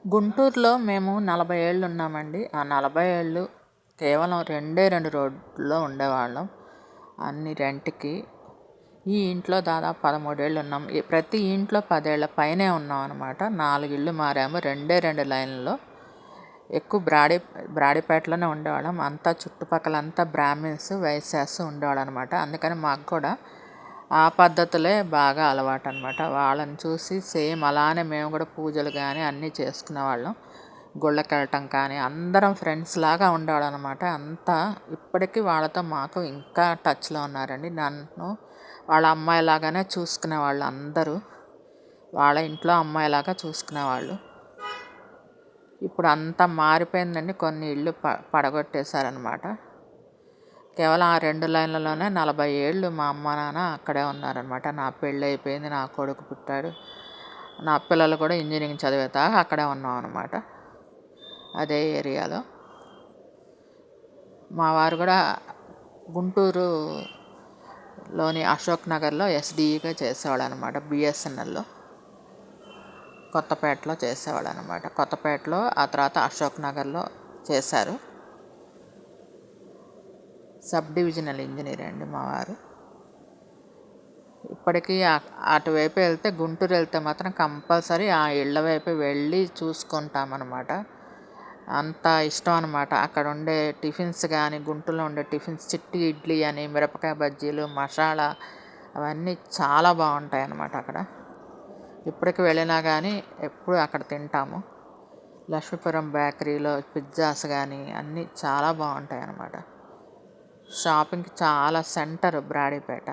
గుంటూరులో మేము 40 ఏళ్ళు ఉన్నామండి. ఆ 40 ఏళ్ళు కేవలం రెండు రోడ్లలో ఉండేవాళ్ళం. అన్ని రెంట్‌కి. ఈ ఇంట్లో దాదాపు 13 ఏళ్ళు ఉన్నాం. ప్రతి ఇంట్లో 10 ఏళ్ల పైనే ఉన్నాం అనమాట. 4 ఇళ్ళు మారాము. 2 లైన్‌లో. ఎక్కువ బ్రాడీపేటలోనే ఉండేవాళ్ళం. అంతా చుట్టుపక్కలంతా బ్రాహ్మిన్స్, వైశ్యాస్ ఉండేవాళ్ళు అనమాట. అందుకని మాకు కూడా ఆ పద్ధతులే బాగా అలవాటు అనమాట. వాళ్ళని చూసి సేమ్ అలానే మేము కూడా పూజలు కానీ అన్నీ చేసుకునేవాళ్ళం. గుళ్ళకి వెళ్ళటం కానీ అందరం ఫ్రెండ్స్ లాగా ఉండేవాళ్ళం అనమాట. అంతా ఇప్పటికీ వాళ్ళతో మాకు ఇంకా టచ్లో ఉన్నారండి. నన్ను వాళ్ళ అమ్మాయిలాగానే చూసుకునేవాళ్ళు అందరూ. వాళ్ళ ఇంట్లో అమ్మాయిలాగా చూసుకునేవాళ్ళు. ఇప్పుడు అంతా మారిపోయిందండి. కొన్ని ఇళ్ళు పడగొట్టేశారనమాట. కేవలం ఆ 2 లైన్లలోనే 40 ఏళ్ళు మా అమ్మ నాన్న అక్కడే ఉన్నారనమాట. నా పెళ్ళి అయిపోయింది, నా కొడుకు పుట్టాడు, నా పిల్లలు కూడా ఇంజనీరింగ్ చదివేదాకా అక్కడే ఉన్నాం అనమాట. అదే ఏరియాలో. మా వారు కూడా గుంటూరులోని అశోక్ నగర్లో ఎస్డిఈగా చేసేవాడు అనమాట. బిఎస్ఎన్ఎల్లో కొత్తపేటలో చేసేవాడు అనమాట. కొత్తపేటలో ఆ తర్వాత అశోక్ నగర్లో చేశారు. సబ్ డివిజనల్ ఇంజనీర్ అండి మా వారు. ఇప్పటికీ అటువైపు వెళ్తే, గుంటూరు వెళ్తే మాత్రం కంపల్సరీ ఆ ఇళ్ళ వైపు వెళ్ళి చూసుకుంటామన్నమాట. అంత ఇష్టం అనమాట. అక్కడ ఉండే టిఫిన్స్ కానీ, గుంటూరులో ఉండే టిఫిన్స్ చిట్టి ఇడ్లీ అని, మిరపకాయ బజ్జీలు, మసాలా అవన్నీ చాలా బాగుంటాయి అన్నమాట అక్కడ. ఇప్పటికి వెళ్ళినా కానీ ఎప్పుడు అక్కడ తింటాము. లక్ష్మీపురం బేకరీలో పిజ్జాస్ కానీ అన్నీ చాలా బాగుంటాయి అన్నమాట. షాపింగ్కి చాలా సెంటర్ బ్రాడీపేట.